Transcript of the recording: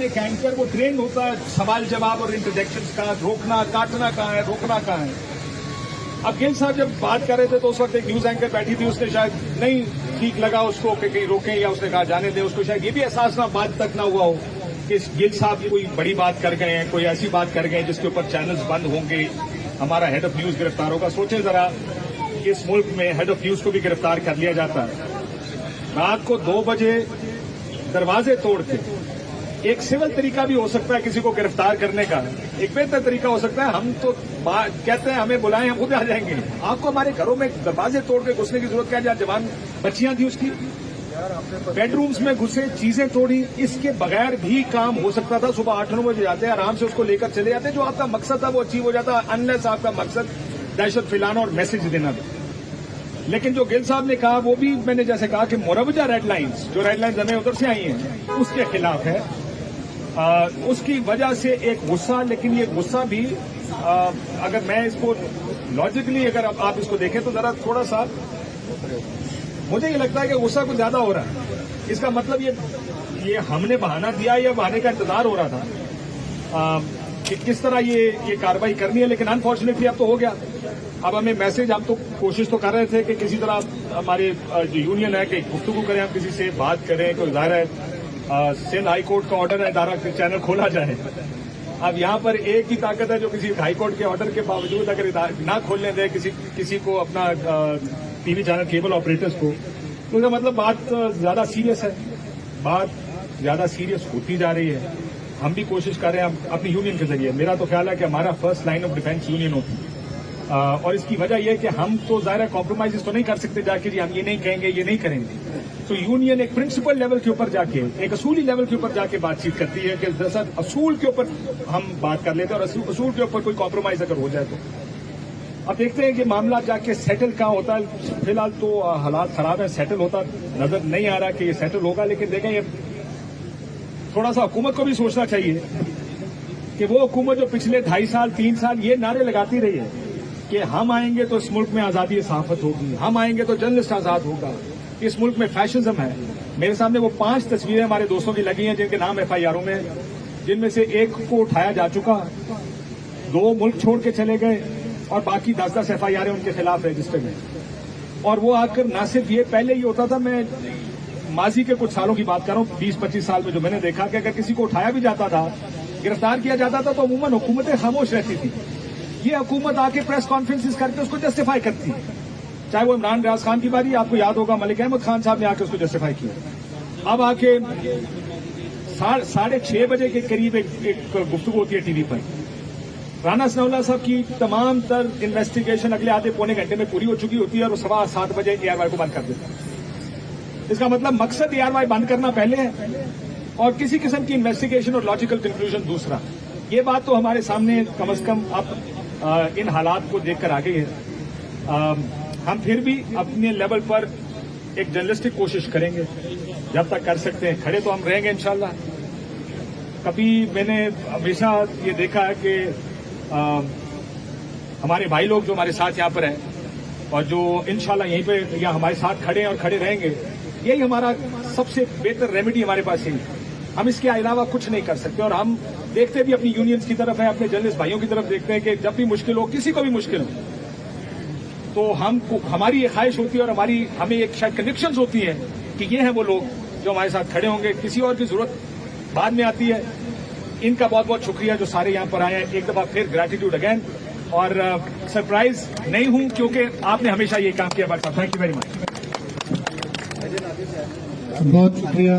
एक एंकर वो ट्रेन होता है सवाल जवाब और इंटरजेक्शंस का, रोकना काटना कहाँ है, रोकना कहाँ है। अब गिल साहब जब बात कर रहे थे तो उस वक्त एक न्यूज एंकर बैठी थी, उसने शायद नहीं ठीक लगा उसको कि कहीं रोकें, या उसने कहा जाने दें। उसको शायद ये भी एहसास ना बात तक ना हुआ हो कि गिल साहब कोई बड़ी बात कर गए हैं, कोई ऐसी बात कर गए जिसके ऊपर चैनल्स बंद होंगे, हमारा हेड ऑफ न्यूज गिरफ्तार होगा। सोचे जरा कि इस मुल्क में हेड ऑफ न्यूज को भी गिरफ्तार कर लिया जाता है। रात को 2 बजे दरवाजे तोड़ के, एक सिविल तरीका भी हो सकता है किसी को गिरफ्तार करने का, एक बेहतर तरीका हो सकता है हम तो कहते हैं हमें बुलाएं हम खुद आ जाएंगे। आपको हमारे घरों में दरवाजे तोड़ के घुसने की जरूरत क्या है? जहां जवान बच्चियां थी उसकी बेडरूम्स में घुसे, चीजें तोड़ी, इसके बगैर भी काम हो सकता था। सुबह 8-9 बजे जाते हैं, आराम से उसको लेकर चले जाते, जो आपका मकसद था वो अचीव हो जाता, अनलेस आपका मकसद दहशत फैलाना और मैसेज देना था। लेकिन जो गिल साहब ने कहा वो भी मैंने जैसे कहा कि मुरवजा रेड लाइन्स, जो रेड लाइन्स हमें उधर से आई हैं, उसके खिलाफ है। उसकी वजह से एक गुस्सा, लेकिन ये गुस्सा भी अगर मैं इसको लॉजिकली अगर आप इसको देखें तो जरा थोड़ा सा मुझे ये लगता है कि गुस्सा कुछ ज्यादा हो रहा है। इसका मतलब ये हमने बहाना दिया या बहाने का इंतजार हो रहा था कि किस तरह ये कार्रवाई करनी है। लेकिन अनफॉर्चुनेटली अब तो हो गया। अब हमें मैसेज, हम तो कोशिश तो कर रहे थे कि किसी तरह हमारे जो यूनियन है कि गुफ्तगू करें, हम किसी से बात करें, कोई ज़ाहिर है सिंध हाई कोर्ट का ऑर्डर है, दारा चैनल खोला जाए। अब यहाँ पर एक ही ताकत है जो किसी हाई कोर्ट के ऑर्डर के बावजूद अगर ना खोलने दे किसी को अपना टीवी चैनल, केबल ऑपरेटर्स को, तो इसका मतलब बात ज्यादा सीरियस है, बात ज्यादा सीरियस होती जा रही है। हम भी कोशिश कर रहे हैं अपनी यूनियन के जरिए। मेरा तो ख्याल है कि हमारा first line of defence union होती है, और इसकी वजह यह है कि हम तो ज़ाहिर कॉम्प्रोमाइज तो नहीं कर सकते जाके जी हम ये नहीं कहेंगे, ये नहीं करेंगे। तो यूनियन एक प्रिंसिपल लेवल के ऊपर जाके, एक असूली लेवल के ऊपर जाके बातचीत करती है कि दरअसल असूल के ऊपर हम बात कर लेते हैं, और असूल के ऊपर कोई कॉम्प्रोमाइज अगर हो जाए तो अब देखते हैं कि मामला जाके सेटल कहाँ होता है। फिलहाल तो हालात खराब है, सेटल होता नजर नहीं आ रहा कि ये सेटल होगा। लेकिन देखें, ये थोड़ा सा हुकूमत को भी सोचना चाहिए कि वो हुकूमत जो पिछले 2.5 साल 3 साल ये नारे लगाती रही है कि हम आएंगे तो इस मुल्क में आजादी सहाफत होगी, हम आएंगे तो जर्नलिस्ट आजाद होगा, इस मुल्क में फैशिज्म है। मेरे सामने वो 5 तस्वीरें हमारे दोस्तों की लगी हैं जिनके नाम FIRों में, जिनमें से एक को उठाया जा चुका, 2 मुल्क छोड़ के चले गए, और बाकी 10-10 FIR उनके खिलाफ रजिस्टर में। और वो आकर ना सिर्फ ये, पहले ये होता था, मैं माजी के कुछ सालों की बात कर रहा हूँ, 20-25 साल में जो मैंने देखा कि अगर किसी को उठाया भी जाता था, गिरफ्तार किया जाता था, तो अमूमन हुकूमतें खामोश रहती थी। ये हुकूमत आके प्रेस कॉन्फ्रेंसेस करके उसको जस्टिफाई करती है। चाहे वो इमरान रियाज खान की बारी, आपको याद होगा मलिक अहमद खान साहब ने आके उसको जस्टिफाई किया। अब आके 6:30 बजे के करीब एक गुफ्तगू होती है टीवी पर, राना सनाउल्लाह साहब की तमाम तर इन्वेस्टिगेशन अगले आधे पौने घंटे में पूरी हो चुकी होती है, और वो 7:15 बजे ARY को बंद कर देता है। इसका मतलब मकसद ARY बंद करना पहले है और किसी किस्म की इन्वेस्टिगेशन और लॉजिकल कंक्लूजन दूसरा। ये बात तो हमारे सामने कम से कम अब इन हालात को देखकर आ गई है। हम फिर भी अपने लेवल पर एक जर्नलिस्टिक कोशिश करेंगे, जब तक कर सकते हैं खड़े तो हम रहेंगे इंशाल्लाह। कभी मैंने हमेशा ये देखा है कि हमारे भाई लोग जो हमारे साथ यहाँ पर हैं और जो इंशाल्लाह यहीं पे या हमारे साथ खड़े हैं और खड़े रहेंगे, यही हमारा सबसे बेहतर रेमेडी हमारे पास है। हम इसके अलावा कुछ नहीं कर सकते, और हम देखते भी अपनी यूनियंस की तरफ है, अपने जर्नलिस्ट भाइयों की तरफ देखते हैं कि जब भी मुश्किल हो, किसी को भी मुश्किल हो, तो हमारी ये ख्वाहिश होती है और हमें एक शायद कनेक्शंस होती हैं कि ये हैं वो लोग जो हमारे साथ खड़े होंगे। किसी और की जरूरत बाद में आती है। इनका बहुत बहुत शुक्रिया जो सारे यहाँ पर आए हैं। एक दफा फिर ग्रेटिट्यूड अगेन, और सरप्राइज नहीं हूं क्योंकि आपने हमेशा ये काम किया। Thank you very much. बहुत शुक्रिया।